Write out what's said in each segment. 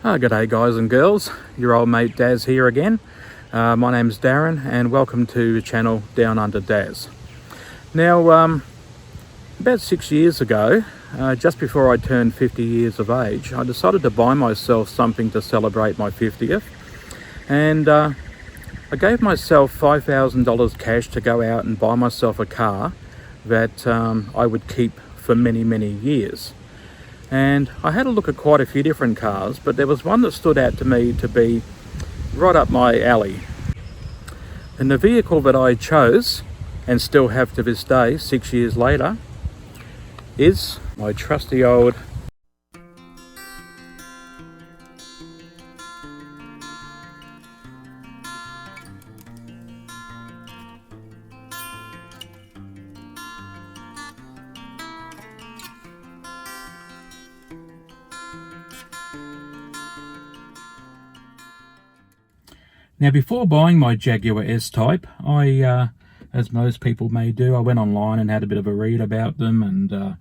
G'day guys and girls, your old mate Daz here again. My name's Darren and welcome to the channel Down Under Daz. Now, about 6 years ago, just before I turned 50 years of age, I decided to buy myself something to celebrate my 50th. And I gave myself $5,000 cash to go out and buy myself a car that I would keep for many, many years. And I had a look at quite a few different cars, but there was one that stood out to me to be right up my alley. And the vehicle that I chose, and still have to this day, 6 years later, is my trusty old Now, before buying my Jaguar S-Type, I, as most people may do, I went online and had a bit of a read about them, and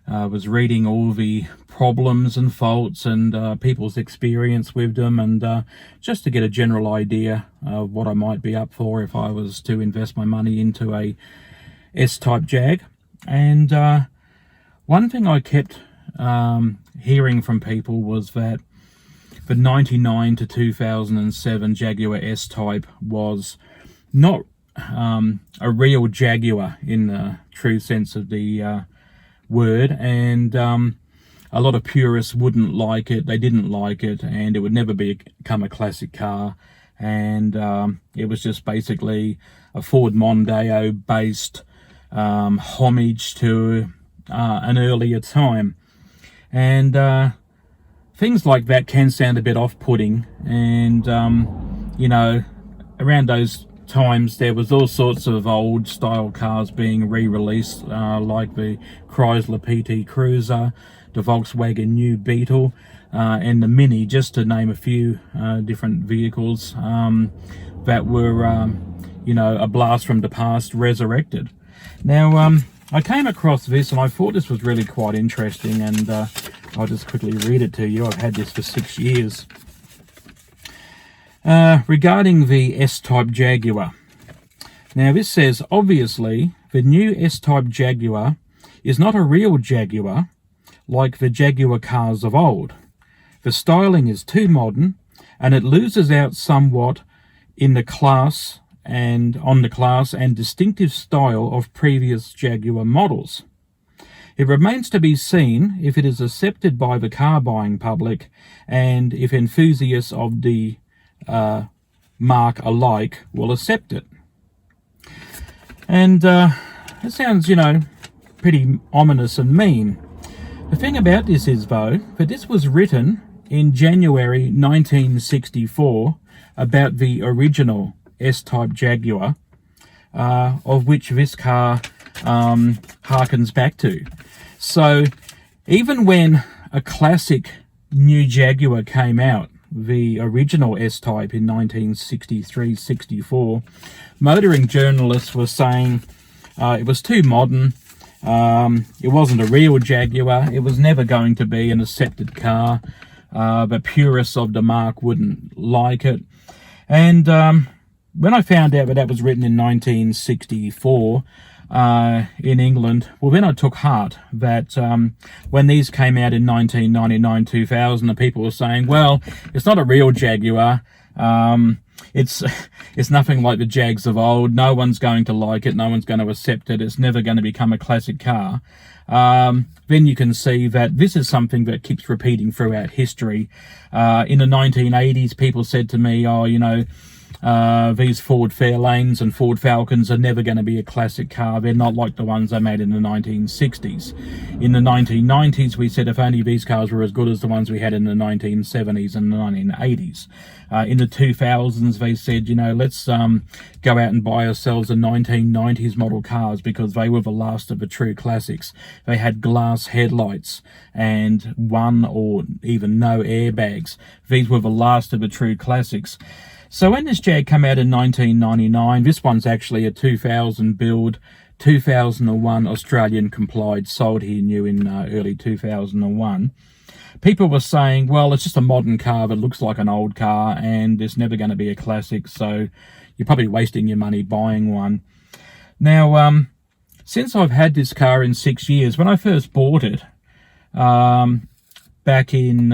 was reading all the problems and faults and people's experience with them, and just to get a general idea of what I might be up for if I was to invest my money into a S-Type Jag. And one thing I kept hearing from people was that the 99 to 2007 Jaguar S-Type was not a real Jaguar in the true sense of the word, and a lot of purists wouldn't like it, they didn't like it, and it would never become a classic car. And it was just basically a Ford Mondeo based homage to an earlier time. And things like that can sound a bit off-putting, and you know, around those times there was all sorts of old style cars being re-released, like the Chrysler PT Cruiser, the Volkswagen New Beetle, and the Mini, just to name a few different vehicles that were you know, a blast from the past resurrected. Now, I came across this and I thought this was really quite interesting, and I'll just quickly read it to you. I've had this for 6 years. Regarding the S-Type Jaguar. Now this says, obviously, the new S-Type Jaguar is not a real Jaguar like the Jaguar cars of old. The styling is too modern, and it loses out somewhat in the class and distinctive style of previous Jaguar models. It remains to be seen if it is accepted by the car buying public, and if enthusiasts of the mark alike will accept it. And it sounds, you know, pretty ominous and mean. The thing about this is, though, that this was written in January 1964 about the original S-Type Jaguar, of which this car harkens back to. So even when a classic new Jaguar came out, the original S-Type in 1963-64, motoring journalists were saying it was too modern, it wasn't a real Jaguar, it was never going to be an accepted car, the purists of the mark wouldn't like it. And when I found out that was written in 1964 in England, well, then I took heart that when these came out in 1999-2000, the people were saying, well, it's not a real Jaguar, it's nothing like the Jags of old, no one's going to like it, no one's going to accept it, it's never going to become a classic car. Then you can see that this is something that keeps repeating throughout history. In the 1980s, people said to me, oh, you know, these Ford Fairlanes and Ford Falcons are never going to be a classic car. They're not like the ones they made in the 1960s. In the 1990s, we said if only these cars were as good as the ones we had in the 1970s and the 1980s. In the 2000s, they said, you know, let's go out and buy ourselves a 1990s model cars because they were the last of the true classics. They had glass headlights and one or even no airbags. These were the last of the true classics. So when this Jag came out in 1999, this one's actually a 2000 build 2001 Australian complied, sold here new in early 2001. People were saying, well, it's just a modern car that looks like an old car and it's never going to be a classic, so you're probably wasting your money buying one. Now, since I've had this car in 6 years, when I first bought it back in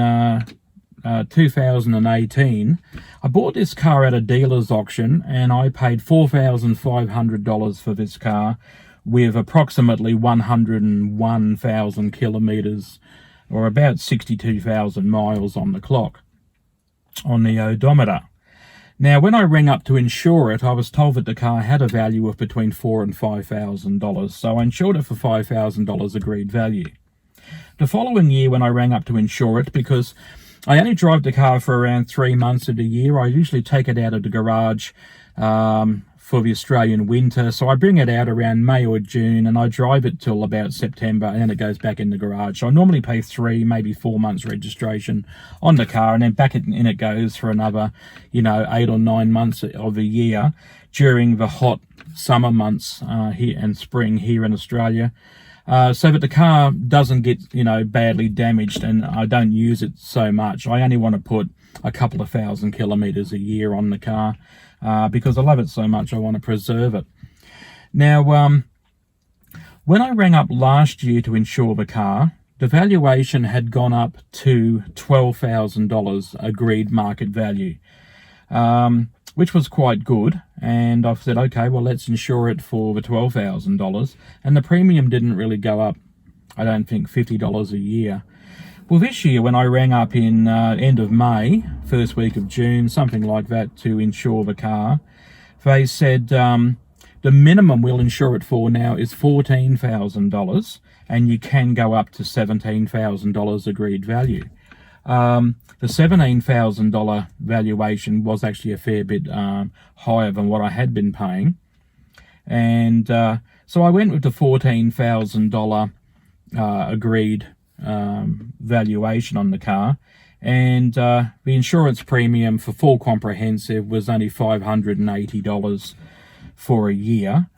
2018, I bought this car at a dealer's auction and I paid $4,500 for this car with approximately 101,000 kilometres, or about 62,000 miles on the clock, on the odometer. Now, when I rang up to insure it, I was told that the car had a value of between $4,000 and $5,000, so I insured it for $5,000 agreed value. The following year, when I rang up to insure it, because I only drive the car for around 3 months of the year, I usually take it out of the garage for the Australian winter, so I bring it out around May or June and I drive it till about September and then it goes back in the garage. So I normally pay 3, maybe 4 months registration on the car, and then back in it goes for another, 8 or 9 months of the year during the hot summer months here and spring here in Australia, so that the car doesn't get badly damaged and I don't use it so much. I only want to put a couple of thousand kilometres a year on the car because I love it so much. I want to preserve it. Now, when I rang up last year to insure the car, the valuation had gone up to $12,000 agreed market value, which was quite good. And I've said, okay, well, let's insure it for the $12,000. And the premium didn't really go up, I don't think, $50 a year. Well, this year, when I rang up in end of May, first week of June, something like that, to insure the car, they said the minimum we'll insure it for now is $14,000, and you can go up to $17,000 agreed value. The $17,000 valuation was actually a fair bit higher than what I had been paying. And so I went with the $14,000 agreed valuation on the car, and the insurance premium for full comprehensive was only $580 for a year,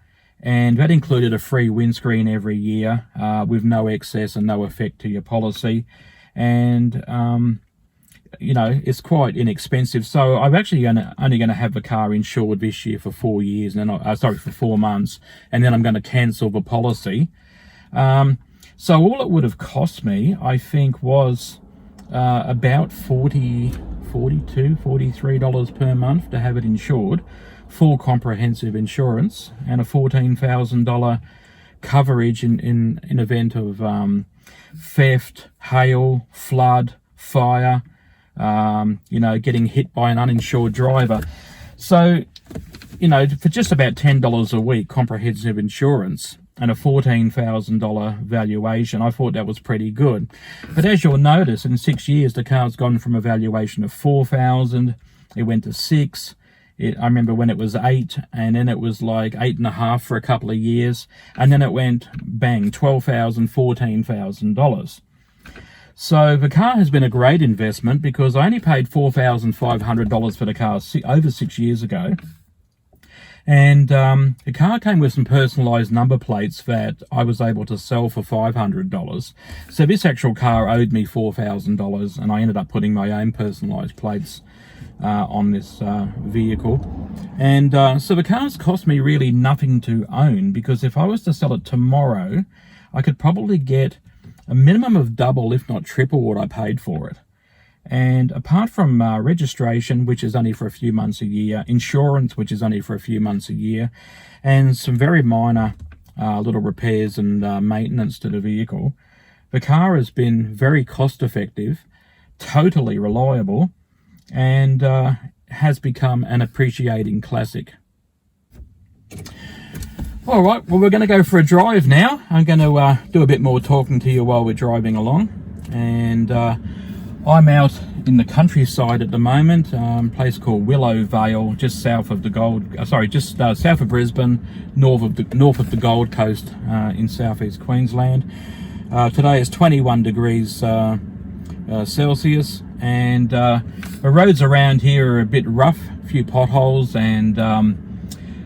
and that included a free windscreen every year with no excess and no effect to your policy. And it's quite inexpensive. So I'm actually only going to have the car insured this year for 4 years, and then for 4 months, and then I'm going to cancel the policy. So all it would have cost me, I think, was about $43 per month to have it insured, full comprehensive insurance, and a $14,000 coverage in event of theft, hail, flood, fire, getting hit by an uninsured driver. So, for just about $10 a week comprehensive insurance and a $14,000 valuation, I thought that was pretty good. But as you'll notice, in 6 years, the car's gone from a valuation of $4,000, it went to $6,000. I remember when it was $8,000, and then it was like $8,500 for a couple of years, and then it went bang, $12,000, $14,000. So the car has been a great investment because I only paid $4,500 for the car over 6 years ago. And the car came with some personalised number plates that I was able to sell for $500. So this actual car owed me $4,000, and I ended up putting my own personalised plates on this vehicle. And so the car's cost me really nothing to own, because if I was to sell it tomorrow, I could probably get a minimum of double, if not triple, what I paid for it. And apart from registration, which is only for a few months a year, insurance, which is only for a few months a year, and some very minor little repairs and maintenance to the vehicle, the car has been very cost effective, totally reliable, and has become an appreciating classic. All right, well, we're going to go for a drive now. I'm going to do a bit more talking to you while we're driving along. And I'm out in the countryside at the moment, a place called Willow Vale, just south of the south of Brisbane, north of the Gold Coast in southeast Queensland. Today is 21 degrees Celsius, and the roads around here are a bit rough, a few potholes and a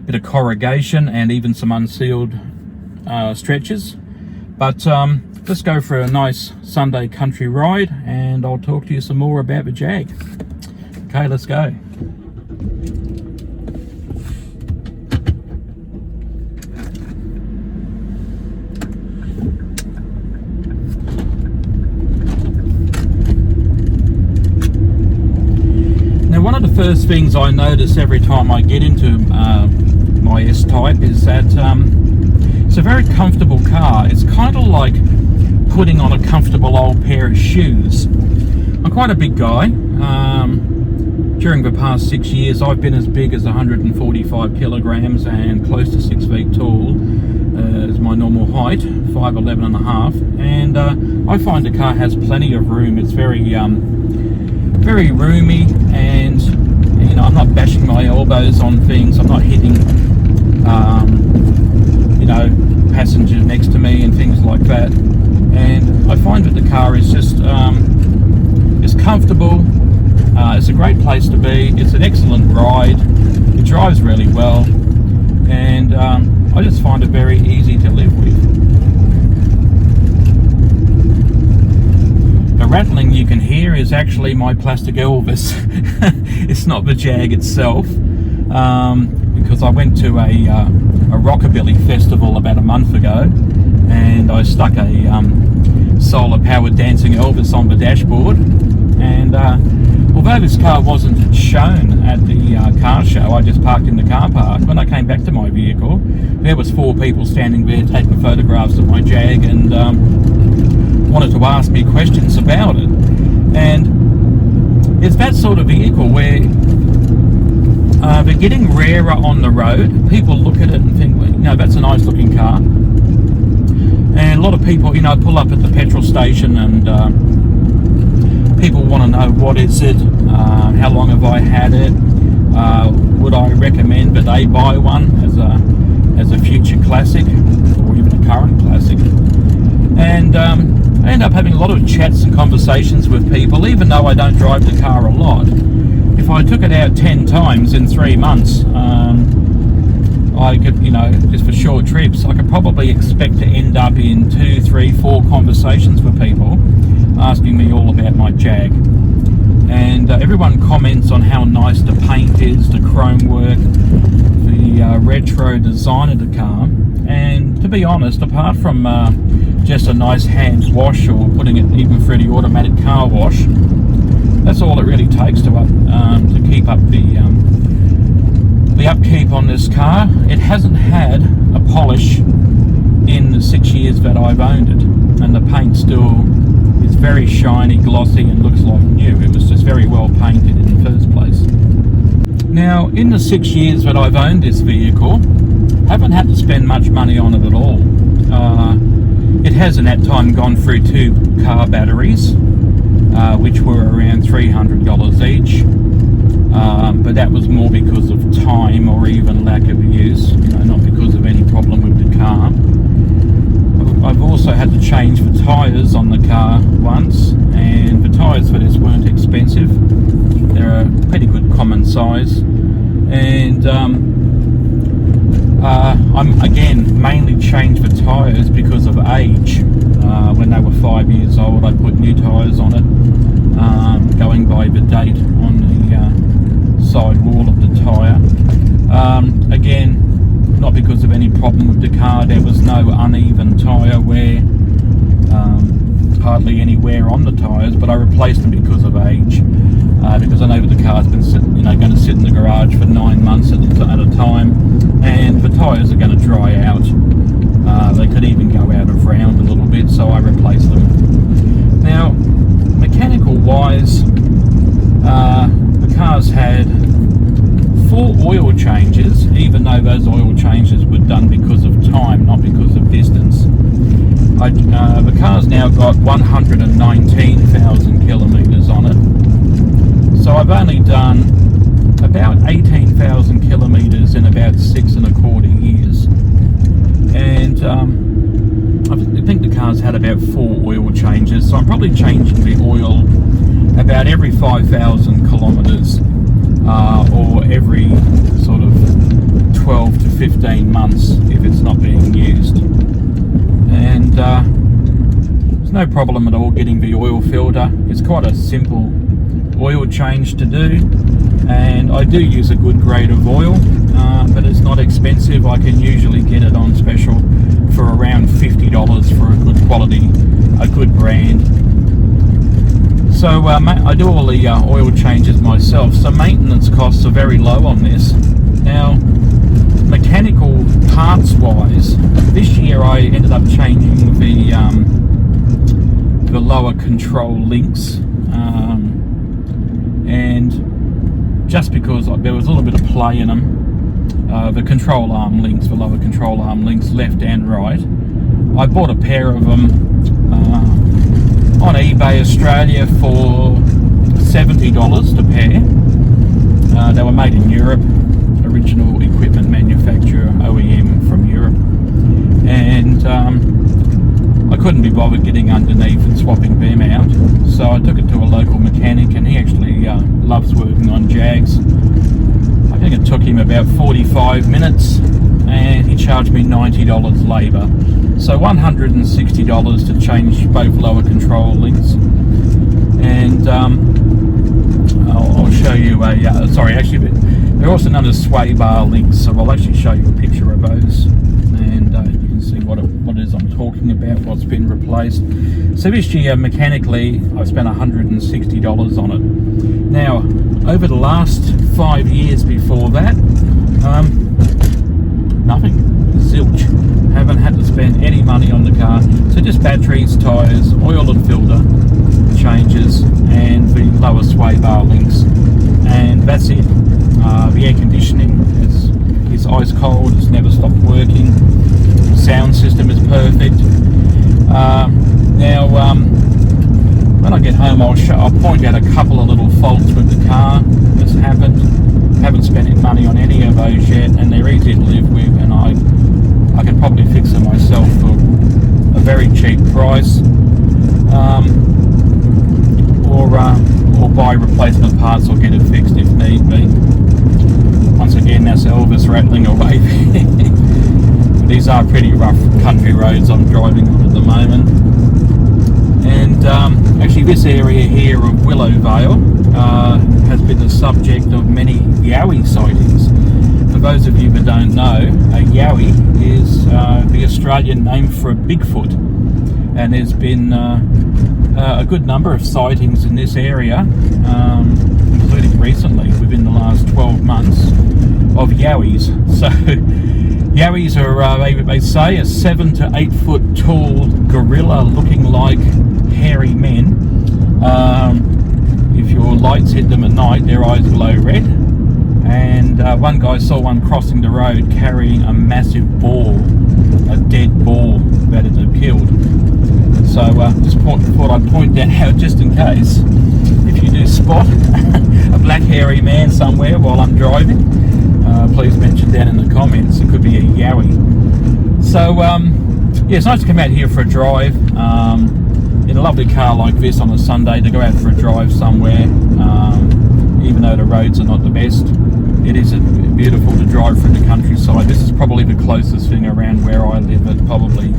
bit of corrugation, and even some unsealed stretches. But let's go for a nice Sunday country ride, and I'll talk to you some more about the Jag. Okay, let's go. Now, one of the first things I notice every time I get into my S-Type is that it's a very comfortable car. It's kind of like putting on a comfortable old pair of shoes. I'm quite a big guy. During the past 6 years, I've been as big as 145 kilograms and close to 6 feet tall is my normal height, 5'11 and a half. And I find the car has plenty of room. It's very roomy, and you know, I'm not bashing my elbows on things. I'm not hitting you know, passengers next to me and things like that. And I find that the car is just it's comfortable. It's a great place to be. It's an excellent ride. It drives really well, and I just find it very easy to live with. The rattling you can hear is actually my plastic Elvis. It's not the Jag itself, because I went to a rockabilly festival about a month ago, and I stuck a solar powered dancing Elvis on the dashboard. And although this car wasn't shown at the car show, I just parked in the car park. When I came back to my vehicle, there was 4 people standing there taking photographs of my Jag, and wanted to ask me questions about it. And it's that sort of vehicle where they're getting rarer on the road. People look at it and think, well, you know, that's a nice looking car. And a lot of people, you know, pull up at the petrol station, and people want to know, what is it, how long have I had it, would I recommend that they buy one as a future classic, or even a current classic. And I end up having a lot of chats and conversations with people, even though I don't drive the car a lot. If I took it out 10 times in 3 months, I could, you know, just for short trips, I could probably expect to end up in 2, 3, 4 conversations with people asking me all about my Jag. And everyone comments on how nice the paint is, the chrome work, the retro design of the car. And to be honest, apart from just a nice hand wash, or putting it even through the automatic car wash, that's all it really takes to keep up the upkeep on this car. It hasn't had a polish in the 6 years that I've owned it, and the paint still is very shiny, glossy, and looks like new. It was just very well painted in the first place. Now, in the 6 years that I've owned this vehicle, I haven't had to spend much money on it at all. It has in that time gone through 2 car batteries, which were around $300 each. But that was more because of time or even lack of use, you know, not because of any problem with the car. I've also had to change the tyres on the car once, and the tyres for this weren't expensive. They're a pretty good common size. And I'm again mainly changed the tyres because of age. When they were 5 years old, I put new tyres on it, going by the date on the side wall of the tyre. Again, not because of any problem with the car. There was no uneven tyre wear, hardly any wear on the tyres, but I replaced them because of age, because I know that the car's been going to sit in the garage for 9 months at a time, and the tyres are going to dry out. They could even go out of round a little bit, so I replaced them. Now, mechanical wise, the car's had 4 oil changes, even though those oil changes were done because of time, not because of distance. The car's now got 119,000 kilometres on it, so I've only done about 18,000 kilometres in about 6¼ years. And I think the car's had about 4 oil changes, so I'm probably changing the oil about every 5,000 kilometres, or every sort of 12 to 15 months if it's not being used. and there's no problem at all getting the oil filter. It's quite a simple oil change to do, and I do use a good grade of oil, but it's not expensive. I can usually get it on special for around $50 for a good quality, a good brand. So I do all the oil changes myself, so maintenance costs are very low on this. Now, mechanical parts wise, this year I ended up changing the lower control links, and just because there was a little bit of play in them, the control arm links, the lower control arm links, left and right, I bought a pair of them on eBay Australia for $70 a pair. They were made in Europe, original equipment manufacturer, OEM from Europe, and I couldn't be bothered getting underneath and swapping them out, so I took it to a local mechanic, and he actually loves working on Jags. I think it took him about 45 minutes, and he charged me $90 labour, so $160 to change both lower control links. And I'll show you a sorry, actually they're also known as sway bar links, so I'll actually show you a picture of those, and you can see what it is I'm talking about, what's been replaced. So this year mechanically I spent $160 on it. Now over the last 5 years before that, nothing, zilch. Haven't had to spend any money on the car, so just batteries, tyres, oil and filter changes, and the lower sway bar links, and that's it. The air conditioning is ice cold, it's never stopped working. The sound system is perfect. Now when I get home I'll point out a couple of little faults with the car that's happened. Haven't spent any money on any of those yet, and they're easy to live with, and I can probably fix them myself for a very cheap price, or buy replacement parts or get it fixed if need be. Once again, that's Elvis rattling away. These are pretty rough country roads I'm driving on at the moment. And actually this area here of Willowvale has been the subject of many yowie sightings. For those of you that don't know, a yowie is the Australian name for a Bigfoot, and there's been a good number of sightings in this area, including recently within the last 12 months, of yowies. So yowies are, they say, a 7 to 8 foot tall gorilla looking like hairy men. If your lights hit them at night, their eyes glow red. And one guy saw one crossing the road carrying a massive boar, a dead boar that it had killed. So just thought I'd point that out just in case. If you do spot a black hairy man somewhere while I'm driving, please mention down in the comments. It could be a yowie. So yeah, it's nice to come out here for a drive in a lovely car like this on a Sunday, to go out for a drive somewhere, even though the roads are not the best. It is beautiful to drive through the countryside. This is probably the closest thing around where I live. It probably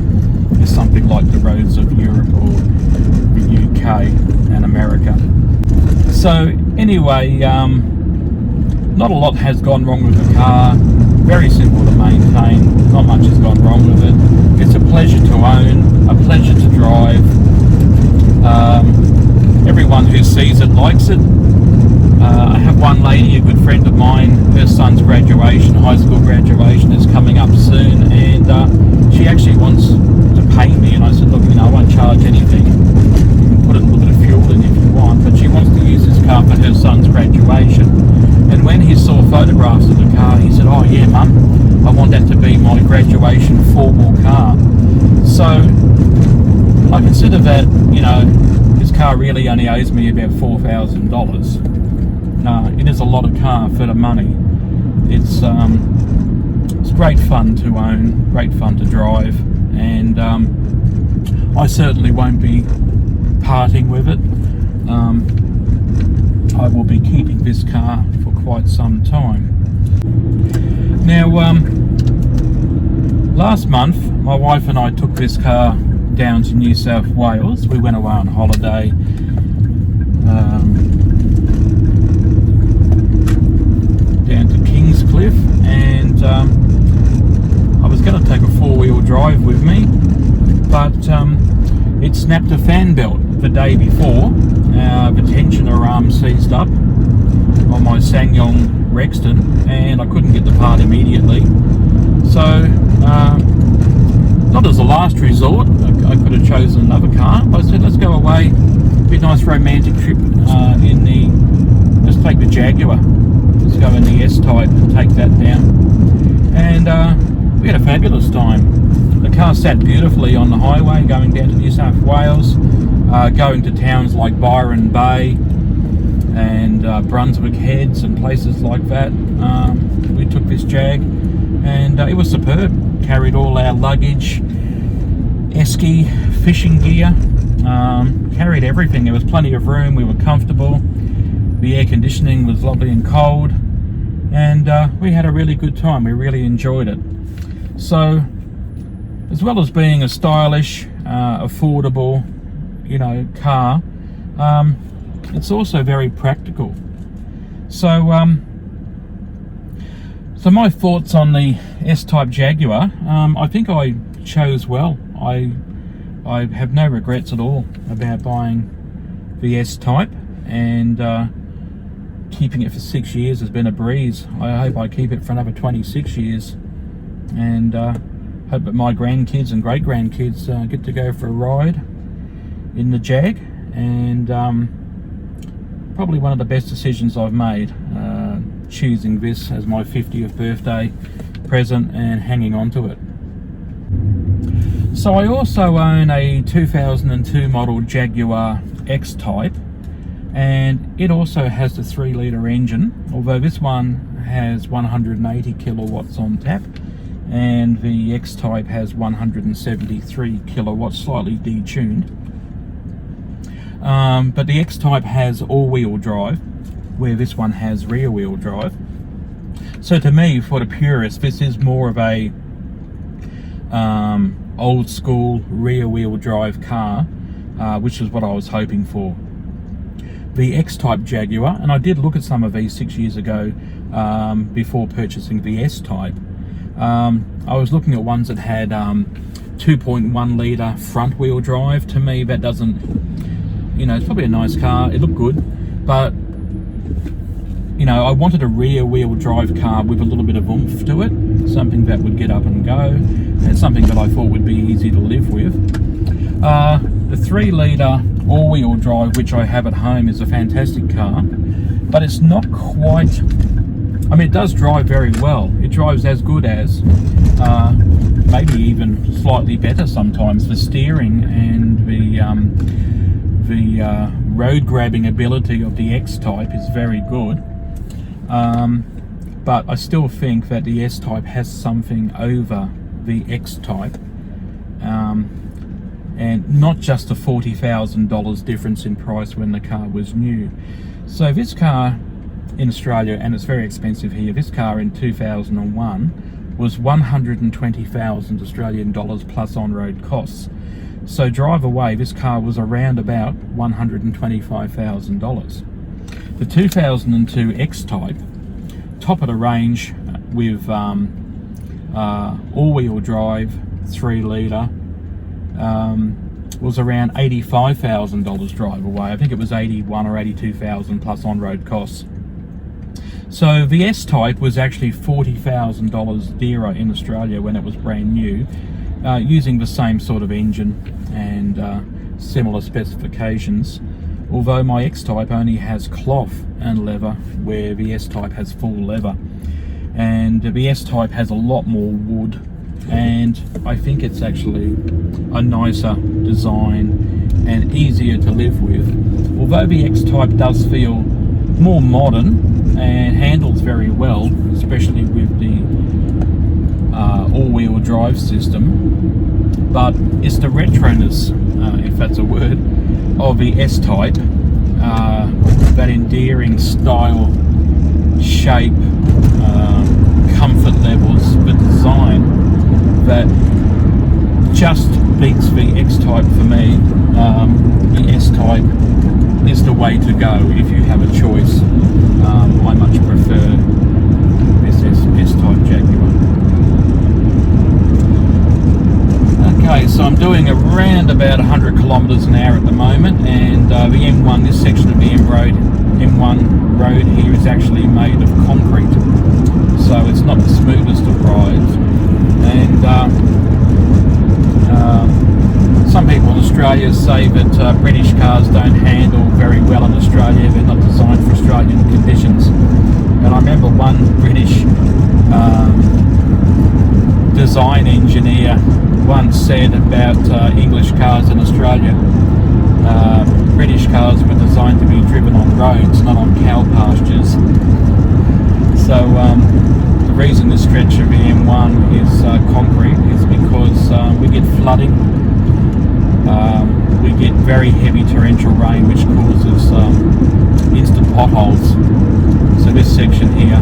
is something like the roads of Europe or the UK and America. So anyway, not a lot has gone wrong with the car. Very simple to maintain. Not much has gone wrong with it. It's a pleasure to own, a pleasure to drive. Everyone who sees it likes it. I have one lady, a good friend of mine, her son's graduation, high school graduation, is coming up soon, and she actually wants to pay me, and I said, look, I won't charge anything. You can put a little bit of fuel in if you want, but she wants to use this car for her son's graduation. And when he saw photographs of the car, he said, oh yeah, Mum, I want that to be my graduation formal car. So I consider that, this car really only owes me about $4,000. It is a lot of car for the money. It's great fun to own, great fun to drive, and I certainly won't be parting with it. I will be keeping this car for quite some time. Now, last month my wife and I took this car down to New South Wales. We went away on holiday. Down to Kingscliff, and I was going to take a four-wheel drive with me, but it snapped a fan belt the day before. The tensioner arm seized up on my SsangYong Rexton, and I couldn't get the part immediately. So, not as a last resort, I could have chosen another car, but I said let's go away, be a nice romantic trip let's take the Jaguar. Let's go in the S-Type and take that down. And we had a fabulous time. The car sat beautifully on the highway going down to New South Wales, going to towns like Byron Bay and Brunswick Heads and places like that. We took this Jag, and it was superb. Carried all our luggage, esky, fishing gear, carried everything. There was plenty of room, we were comfortable. The air conditioning was lovely and cold, and we had a really good time. We really enjoyed it. So, as well as being a stylish, affordable, car, it's also very practical. So, so my thoughts on the S-Type Jaguar, I think I chose well. I have no regrets at all about buying the S-Type, and keeping it for 6 years has been a breeze. I hope I keep it for another 26 years, and hope that my grandkids and great-grandkids get to go for a ride in the Jag, and probably one of the best decisions I've made, choosing this as my 50th birthday present and hanging on to it. So I also own a 2002 model Jaguar S-Type, and it also has the 3-litre engine, although this one has 180 kilowatts on tap, and the S-Type has 173 kilowatts, slightly detuned. But the S-Type has all-wheel drive, where this one has rear-wheel drive. So to me, for the purist, this is more of a old-school rear-wheel drive car, which is what I was hoping for. The S-Type Jaguar, and I did look at some of these 6 years ago before purchasing the S-Type. I was looking at ones that had 2.1 litre front wheel drive. To me, that doesn't, it's probably a nice car, it looked good, but I wanted a rear wheel drive car with a little bit of oomph to it, something that would get up and go, and something that I thought would be easy to live with. The 3-litre all-wheel drive, which I have at home, is a fantastic car, but it's not quite, it does drive very well. It drives as good as, maybe even slightly better sometimes. The steering and the road grabbing ability of the S-Type is very good, but I still think that the S-Type has something over the S-Type. And not just a $40,000 difference in price when the car was new. So this car in Australia, and it's very expensive here, this car in 2001 was 120,000 Australian dollars plus on-road costs. So drive away, this car was around about $125,000. The 2002 S-Type, top of the range with all-wheel drive, 3-litre, was around $85,000 drive away. I think it was 81 or 82,000 plus on-road costs. So the S-Type was actually $40,000 dearer in Australia when it was brand new, using the same sort of engine and similar specifications, although my S-Type only has cloth and leather, where the S-Type has full leather, and the S-Type has a lot more wood, and I think it's actually a nicer design and easier to live with. Although the S-Type does feel more modern and handles very well, especially with the all-wheel drive system, but it's the retroness, if that's a word, of the S-Type, that endearing style, shape, comfort levels, the design, that just beats the X-Type for me. The S-Type is the way to go if you have a choice. I much prefer this S-Type Jaguar. Okay, so I'm doing around about 100 kilometres an hour at the moment, and the M1, this section of the M1 road here is actually made of concrete, so it's not the smoothest of rides. And some people in Australia say that British cars don't handle very well in Australia, they're not designed for Australian conditions. And I remember one British design engineer once said about English cars in Australia, British cars were designed to be driven on roads, not on cow pastures. So the reason this stretch of the M1 is concrete is because we get flooding, we get very heavy torrential rain, which causes instant potholes. So this section here,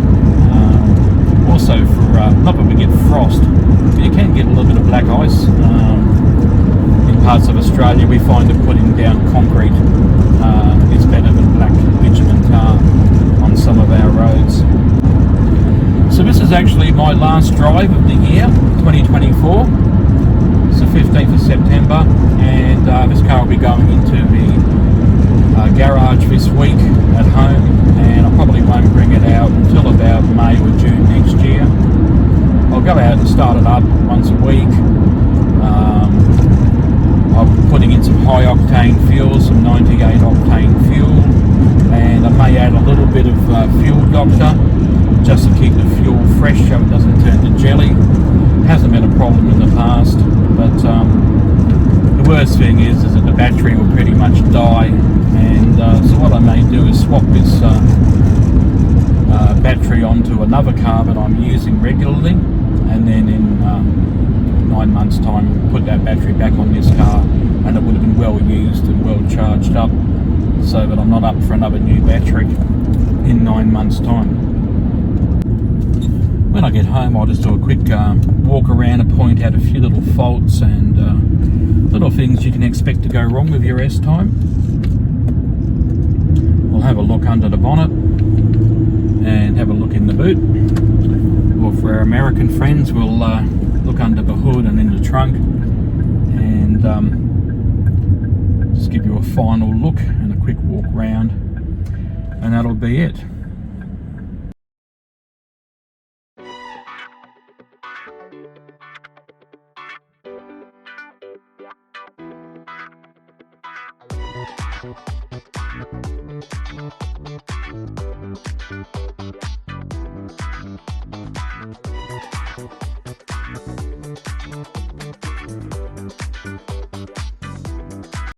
also for, not that we get frost, but you can get a little bit of black ice. In parts of Australia we find that putting down concrete is better than black bitumen tar on some of our roads. So this is actually my last drive of the year, 2024. It's the 15th of September, and this car will be going into the garage this week at home, and I probably won't bring it out until about May or June next year. I'll go out and start it up once a week. I'm putting in some high octane fuel, some 98 octane fuel, and I may add a little bit of fuel doctor just to keep the fuel fresh so it doesn't turn to jelly. Hasn't been a problem in the past, but the worst thing is that the battery will pretty much die, and so what I may do is swap this battery onto another car that I'm using regularly, and then in 9 months time put that battery back on this car, and it would have been well used and well charged up, so that I'm not up for another new battery in 9 months time. When I get home I'll just do a quick walk around and point out a few little faults and little things you can expect to go wrong with your S-Type. We'll have a look under the bonnet and have a look in the boot, or for our American friends we'll look under the hood and in the trunk, and just give you a final look and a quick walk round, and that'll be it.